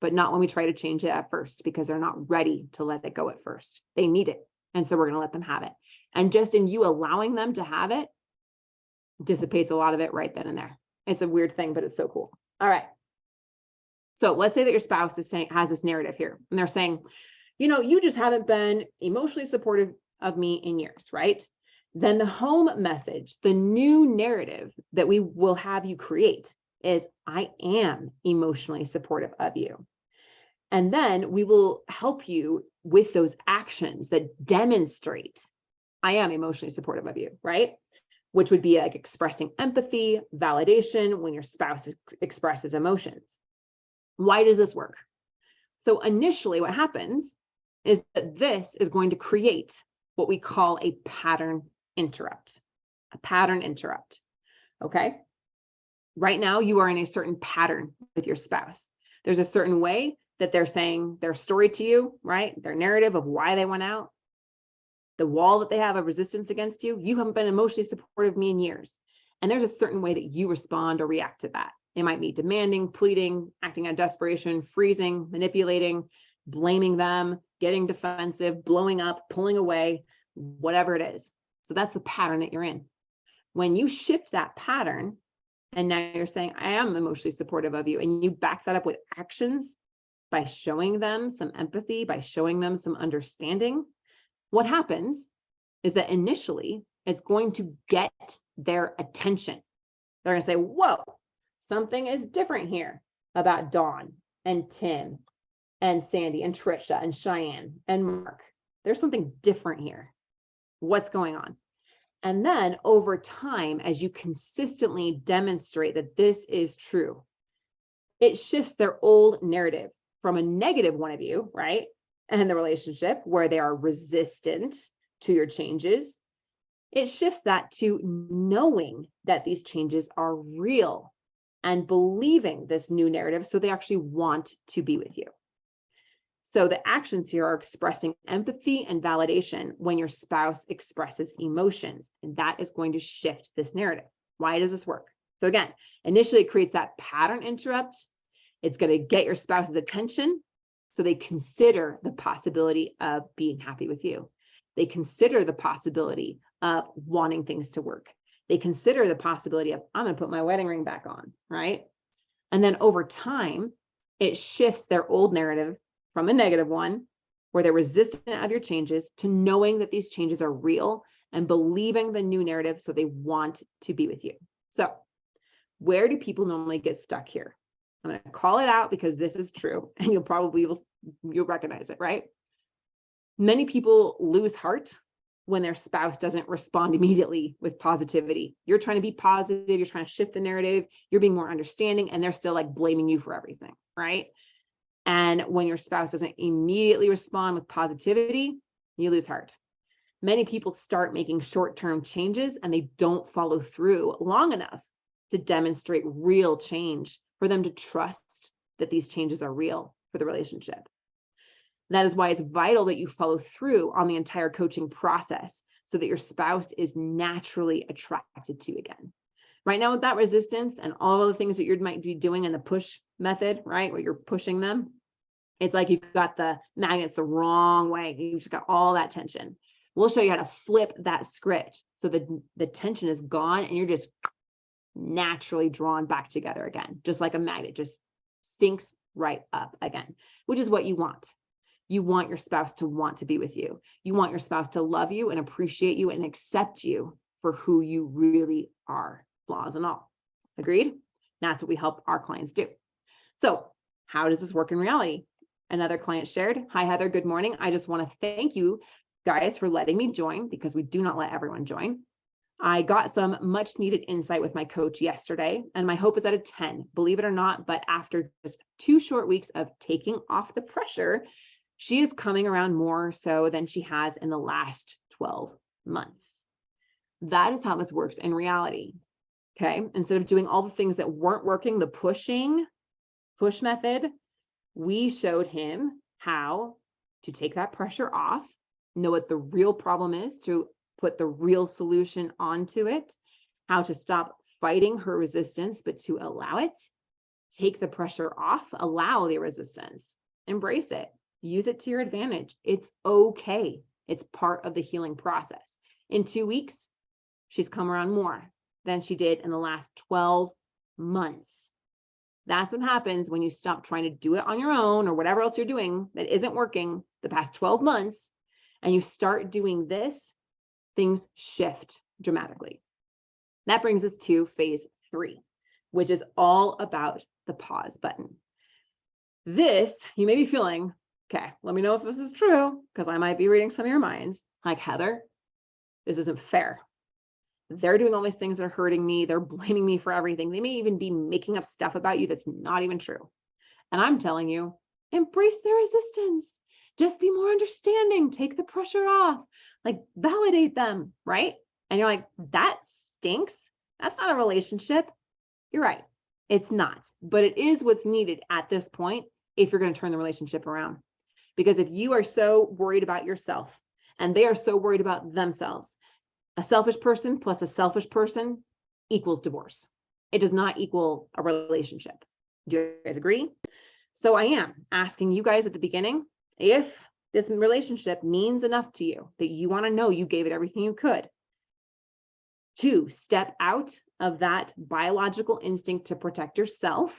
But not when we try to change it at first, because they're not ready to let it go at first. They need it. And so we're going to let them have it. And just in you allowing them to have it, dissipates a lot of it right then and there. It's a weird thing, but it's so cool. All right. So let's say that your spouse is saying, has this narrative here, and they're saying, you just haven't been emotionally supportive of me in years, right? Then the home message, the new narrative that we will have you create is, I am emotionally supportive of you. And then we will help you with those actions that demonstrate, I am emotionally supportive of you, right? Which would be like expressing empathy, validation when your spouse expresses emotions. Why does this work? So initially what happens is that this is going to create what we call a pattern interrupt. A pattern interrupt, okay? Right now you are in a certain pattern with your spouse. There's a certain way that they're saying their story to you, right? Their narrative of why they went out. The wall that they have of resistance against you. You haven't been emotionally supportive of me in years. And there's a certain way that you respond or react to that. It might be demanding, pleading, acting out of desperation, freezing, manipulating, blaming them, getting defensive, blowing up, pulling away, whatever it is. So that's the pattern that you're in. When you shift that pattern, and now you're saying, I am emotionally supportive of you, and you back that up with actions by showing them some empathy, by showing them some understanding, what happens is that initially it's going to get their attention. They're going to say, whoa, something is different here about Dawn and Tim and Sandy and Trisha and Cheyenne and Mark. There's something different here. What's going on? And then over time, as you consistently demonstrate that this is true, it shifts their old narrative from a negative one of you, right? And the relationship where they are resistant to your changes. It shifts that to knowing that these changes are real and believing this new narrative, so they actually want to be with you. So the actions here are expressing empathy and validation when your spouse expresses emotions, and that is going to shift this narrative. Why does this work? So again, initially it creates that pattern interrupt. It's going to get your spouse's attention so they consider the possibility of being happy with you. They consider the possibility of wanting things to work. They consider the possibility of, I'm going to put my wedding ring back on, right? And then over time, it shifts their old narrative from a negative one, where they're resistant of your changes, to knowing that these changes are real and believing the new narrative so they want to be with you. So where do people normally get stuck here? I'm going to call it out because this is true, and you'll recognize it, right? Many people lose heart when their spouse doesn't respond immediately with positivity. You're trying to be positive, you're trying to shift the narrative, you're being more understanding, and they're still like blaming you for everything, right? And when your spouse doesn't immediately respond with positivity, you lose heart. Many people start making short-term changes and they don't follow through long enough to demonstrate real change for them to trust that these changes are real for the relationship. That is why it's vital that you follow through on the entire coaching process so that your spouse is naturally attracted to you again. Right now with that resistance and all the things that you might be doing in the push method, right, where you're pushing them, it's like you've got the magnets the wrong way. You've just got all that tension. We'll show you how to flip that script so that the tension is gone and you're just naturally drawn back together again, just like a magnet, just sinks right up again, which is what you want. You want your spouse to want to be with you. You want your spouse to love you and appreciate you and accept you for who you really are, flaws and all. Agreed? That's what we help our clients do. So how does this work in reality? Another client shared, "Hi, Heather, good morning. I just want to thank you guys for letting me join because we do not let everyone join. I got some much needed insight with my coach yesterday, and my hope is at a 10, believe it or not, but after just 2 short weeks of taking off the pressure, she is coming around more so than she has in the last 12 months. That is how this works in reality. Okay. Instead of doing all the things that weren't working, the push method, we showed him how to take that pressure off, know what the real problem is, to put the real solution onto it, how to stop fighting her resistance, but to allow it, take the pressure off, allow the resistance, embrace it, use it to your advantage. It's okay. It's part of the healing process. In 2 weeks, she's come around more than she did in the last 12 months. That's what happens when you stop trying to do it on your own or whatever else you're doing that isn't working the past 12 months, and you start doing this, things shift dramatically. That brings us to phase 3, which is all about the pause button. This, you may be feeling, okay, let me know if this is true, because I might be reading some of your minds. Like, Heather, this isn't fair. They're doing all these things that are hurting me. They're blaming me for everything. They may even be making up stuff about you that's not even true. And I'm telling you, embrace their resistance. Just be more understanding. Take the pressure off. Like, validate them, right? And you're like, that stinks. That's not a relationship. You're right. It's not. But it is what's needed at this point if you're going to turn the relationship around. Because if you are so worried about yourself and they are so worried about themselves, a selfish person plus a selfish person equals divorce. It does not equal a relationship. Do you guys agree? So I am asking you guys at the beginning, if this relationship means enough to you that you want to know you gave it everything you could, to step out of that biological instinct to protect yourself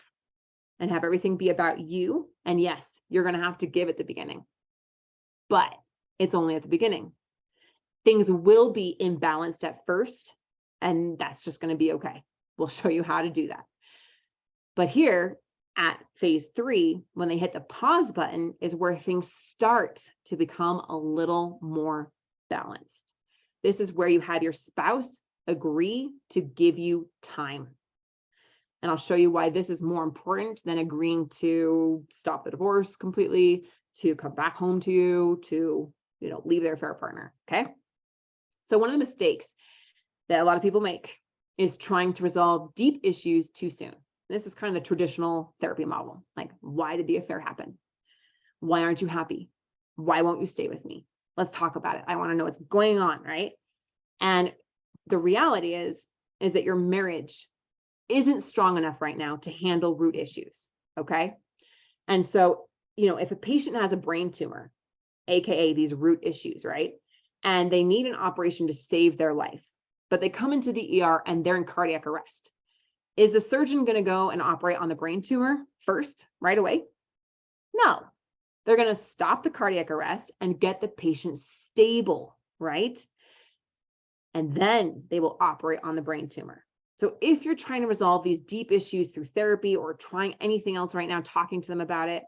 and have everything be about you. And yes, you're going to have to give at the beginning, but it's only at the beginning. Things will be imbalanced at first, and that's just going to be okay. We'll show you how to do that. But here at phase 3, when they hit the pause button, is where things start to become a little more balanced. This is where you have your spouse agree to give you time. And I'll show you why this is more important than agreeing to stop the divorce completely, to come back home to you, to, leave their affair partner. Okay. So one of the mistakes that a lot of people make is trying to resolve deep issues too soon. This is kind of the traditional therapy model. Like, why did the affair happen? Why aren't you happy? Why won't you stay with me? Let's talk about it. I want to know what's going on, right? And the reality is that your marriage isn't strong enough right now to handle root issues, okay? And so, if a patient has a brain tumor, AKA these root issues, right? And they need an operation to save their life, but they come into the ER and they're in cardiac arrest. Is the surgeon going to go and operate on the brain tumor first, right away? No, they're going to stop the cardiac arrest and get the patient stable, right? And then they will operate on the brain tumor. So if you're trying to resolve these deep issues through therapy or trying anything else right now, talking to them about it,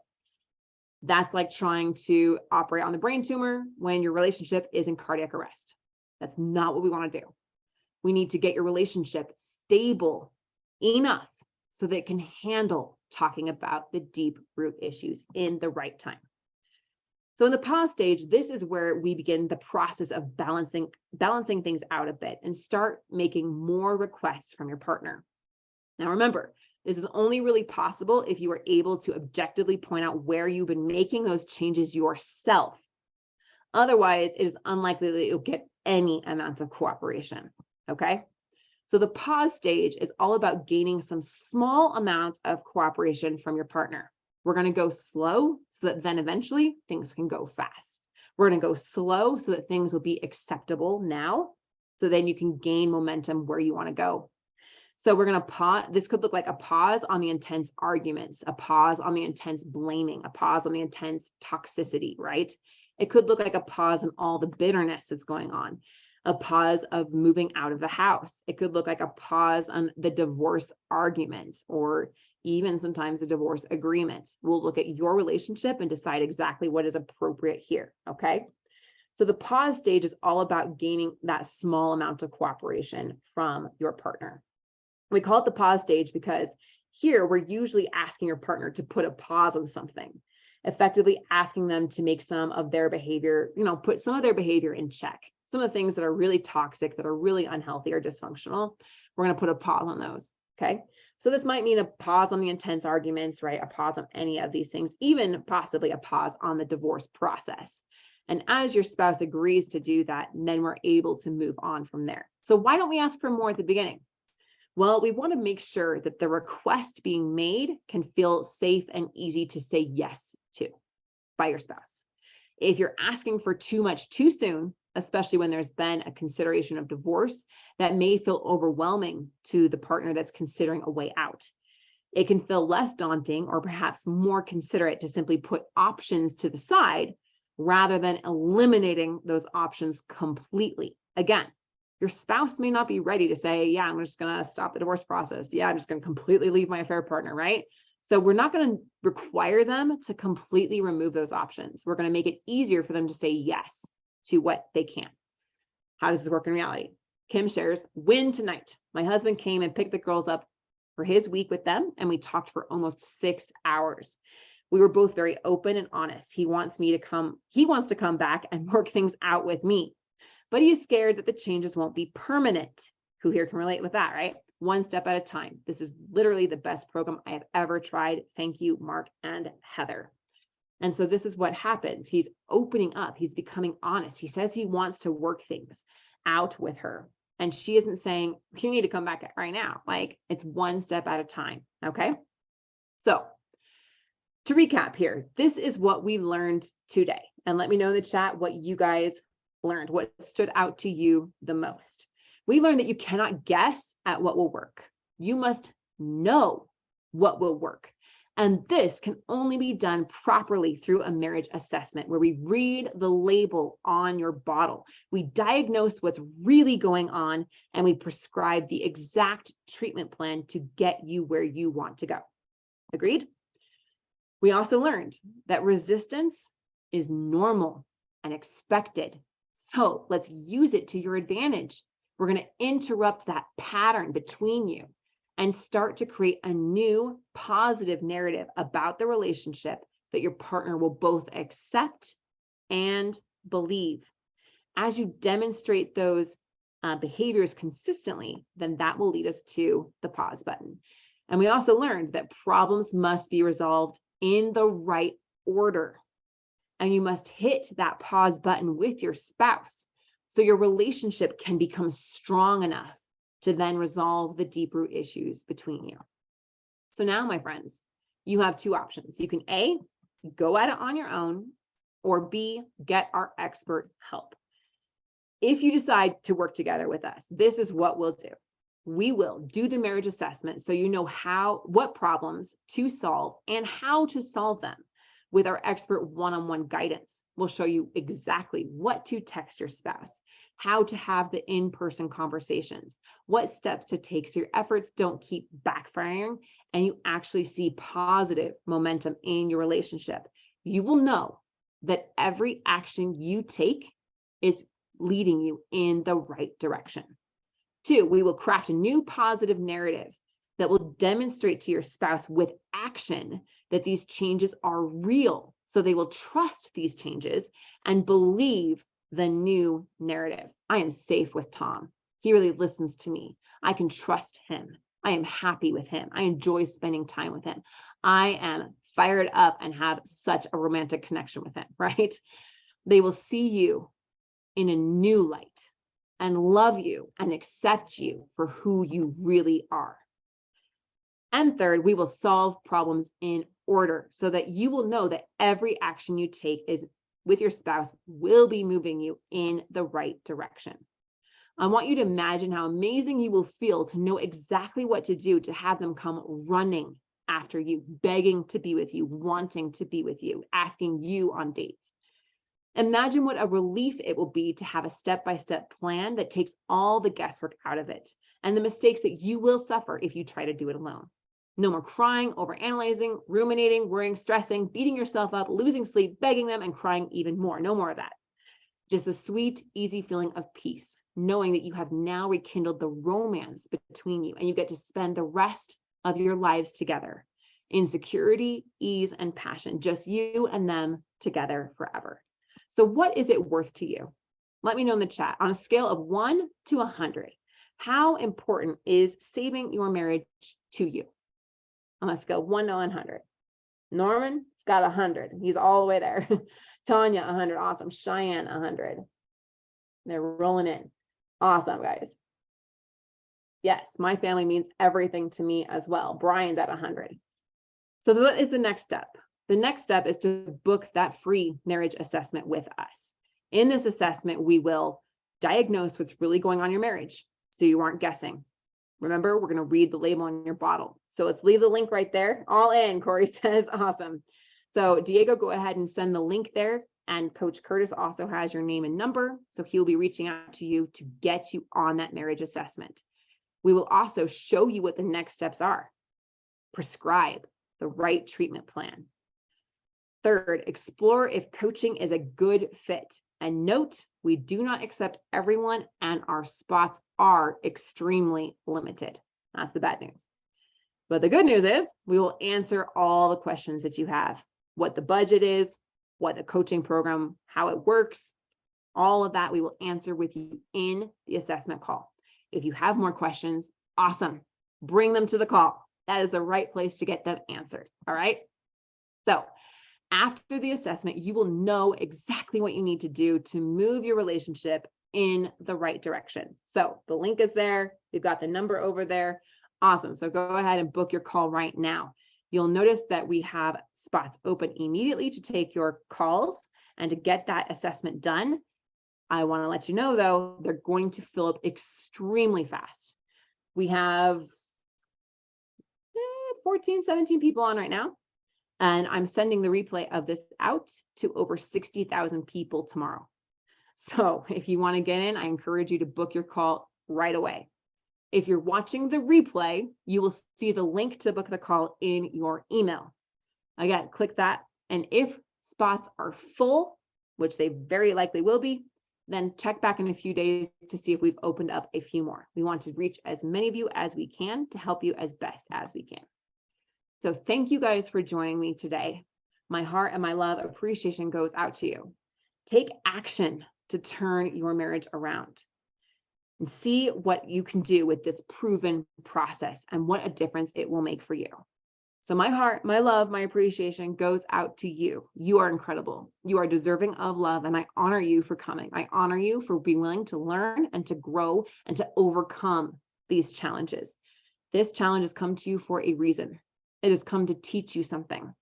that's like trying to operate on the brain tumor when your relationship is in cardiac arrest. That's not what we want to do. We need to get your relationship stable enough so that it can handle talking about the deep root issues in the right time. So in the pause stage, this is where we begin the process of balancing things out a bit and start making more requests from your partner. Now remember, this is only really possible if you are able to objectively point out where you've been making those changes yourself. Otherwise, it is unlikely that you'll get any amount of cooperation, okay? So the pause stage is all about gaining some small amounts of cooperation from your partner. We're going to go slow so that then eventually things can go fast. We're going to go slow so that things will be acceptable now, so then you can gain momentum where you want to go. So we're going to pause. This could look like a pause on the intense arguments, a pause on the intense blaming, a pause on the intense toxicity, right? It could look like a pause on all the bitterness that's going on. a pause of moving out of the house. It could look like a pause on the divorce arguments, or even sometimes a divorce agreement. We'll look at your relationship and decide exactly what is appropriate here, okay? So the pause stage is all about gaining that small amount of cooperation from your partner. We call it the pause stage because here we're usually asking your partner to put a pause on something, effectively asking them to make some of their behavior, put some of their behavior in check. Some of the things that are really toxic, that are really unhealthy or dysfunctional, we're going to put a pause on those, okay? So this might mean a pause on the intense arguments, right? A pause on any of these things, even possibly a pause on the divorce process. And as your spouse agrees to do that, then we're able to move on from there. So why don't we ask for more at the beginning? Well, we want to make sure that the request being made can feel safe and easy to say yes to by your spouse. If you're asking for too much too soon, especially when there's been a consideration of divorce, that may feel overwhelming to the partner that's considering a way out. It can feel less daunting or perhaps more considerate to simply put options to the side rather than eliminating those options completely. Again, your spouse may not be ready to say, yeah, I'm just going to stop the divorce process. Yeah, I'm just going to completely leave my affair partner, right? So we're not going to require them to completely remove those options. We're going to make it easier for them to say yes to what they can. How does this work in reality? Kim shares, win tonight. My husband came and picked the girls up for his week with them, and we talked for almost 6 hours. We were both very open and honest. He wants to come back and work things out with me, but he's scared that the changes won't be permanent. Who here can relate with that, right? One step at a time. This is literally the best program I have ever tried. Thank you, Marc and Heather. And so this is what happens. He's opening up. He's becoming honest. He says he wants to work things out with her. And she isn't saying, you need to come back right now. Like, it's one step at a time. Okay. So to recap here, this is what we learned today. And let me know in the chat what you guys learned, what stood out to you the most. We learned that you cannot guess at what will work. You must know what will work. And this can only be done properly through a marriage assessment where we read the label on your bottle. We diagnose what's really going on and we prescribe the exact treatment plan to get you where you want to go. Agreed? We also learned that resistance is normal and expected. So let's use it to your advantage. We're going to interrupt that pattern between you and start to create a new positive narrative about the relationship that your partner will both accept and believe. As you demonstrate those behaviors consistently, then that will lead us to the pause button. And we also learned that problems must be resolved in the right order. And you must hit that pause button with your spouse so your relationship can become strong enough to then resolve the deep root issues between you. So now, my friends, you have two options. You can A, go at it on your own, or B, get our expert help. If you decide to work together with us, this is what we'll do. We will do the marriage assessment so you know what problems to solve and how to solve them. With our expert one-on-one guidance, we'll show you exactly what to text your spouse, how to have the in-person conversations, what steps to take so your efforts don't keep backfiring and you actually see positive momentum in your relationship. You will know that every action you take is leading you in the right direction. 2, we will craft a new positive narrative that will demonstrate to your spouse with action that these changes are real. So they will trust these changes and believe the new narrative. I am safe with Tom. He really listens to me. I can trust him. I am happy with him. I enjoy spending time with him. I am fired up and have such a romantic connection with him, right? They will see you in a new light and love you and accept you for who you really are. And 3rd, we will solve problems in order so that you will know that every action you take is with your spouse will be moving you in the right direction. I want you to imagine how amazing you will feel to know exactly what to do to have them come running after you, begging to be with you, wanting to be with you, asking you on dates. Imagine what a relief it will be to have a step-by-step plan that takes all the guesswork out of it and the mistakes that you will suffer if you try to do it alone. No more crying, overanalyzing, ruminating, worrying, stressing, beating yourself up, losing sleep, begging them, and crying even more. No more of that. Just the sweet, easy feeling of peace, knowing that you have now rekindled the romance between you and you get to spend the rest of your lives together in security, ease, and passion, just you and them together forever. So what is it worth to you? Let me know in the chat. On a scale of 1 to 100, how important is saving your marriage to you? On a scale of 1 to 100. Norman's got 100. He's all the way there. Tanya, 100. Awesome. Cheyenne, 100. They're rolling in. Awesome, guys. Yes, my family means everything to me as well. Brian's at 100. So what is the next step? The next step is to book that free marriage assessment with us. In this assessment, we will diagnose what's really going on in your marriage so you aren't guessing. Remember, we're going to read the label on your bottle. So let's leave the link right there. All in, Corey says. Awesome. So Diego, go ahead and send the link there. And Coach Curtis also has your name and number. So he'll be reaching out to you to get you on that marriage assessment. We will also show you what the next steps are. Prescribe the right treatment plan. Third, explore if coaching is a good fit. And note, we do not accept everyone and our spots are extremely limited. That's the bad news. But the good news is we will answer all the questions that you have. What the budget is, what the coaching program, how it works, all of that we will answer with you in the assessment call. If you have more questions, awesome. Bring them to the call. That is the right place to get them answered. All right. So after the assessment, you will know exactly what you need to do to move your relationship in the right direction. So the link is there. We've got the number over there. Awesome. So go ahead and book your call right now. You'll notice that we have spots open immediately to take your calls and to get that assessment done. I want to let you know, though, they're going to fill up extremely fast. We have 14, 17 people on right now. And I'm sending the replay of this out to over 60,000 people tomorrow. So if you want to get in, I encourage you to book your call right away. If you're watching the replay, you will see the link to book the call in your email. Again, click that. And if spots are full, which they very likely will be, then check back in a few days to see if we've opened up a few more. We want to reach as many of you as we can to help you as best as we can. So thank you guys for joining me today. My heart and my love appreciation goes out to you. Take action to turn your marriage around and see what you can do with this proven process and what a difference it will make for you. So my heart, my love, my appreciation goes out to you. You are incredible. You are deserving of love, and I honor you for coming. I honor you for being willing to learn and to grow and to overcome these challenges. This challenge has come to you for a reason. It has come to teach you something.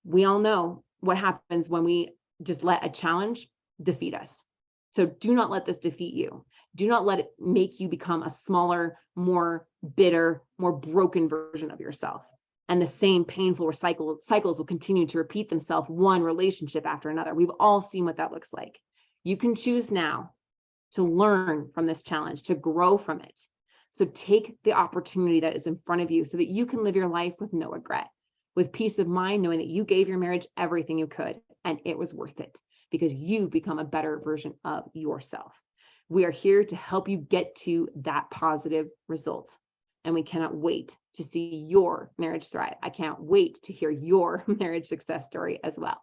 We all know what happens when we just let a challenge defeat us. So do not let this defeat you. Do not let it make you become a smaller, more bitter, more broken version of yourself. And the same painful cycles will continue to repeat themselves, one relationship after another. We've all seen what that looks like. You can choose now to learn from this challenge, to grow from it. So take the opportunity that is in front of you so that you can live your life with no regret, with peace of mind, knowing that you gave your marriage everything you could, and it was worth it because you become a better version of yourself. We are here to help you get to that positive result. And we cannot wait to see your marriage thrive. I can't wait to hear your marriage success story as well.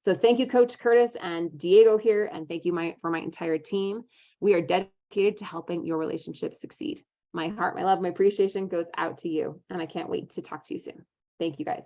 So thank you, Coach Curtis and Diego here, and thank you for my entire team. We are dedicated to helping your relationship succeed. My heart, my love, my appreciation goes out to you, and I can't wait to talk to you soon. Thank you, guys.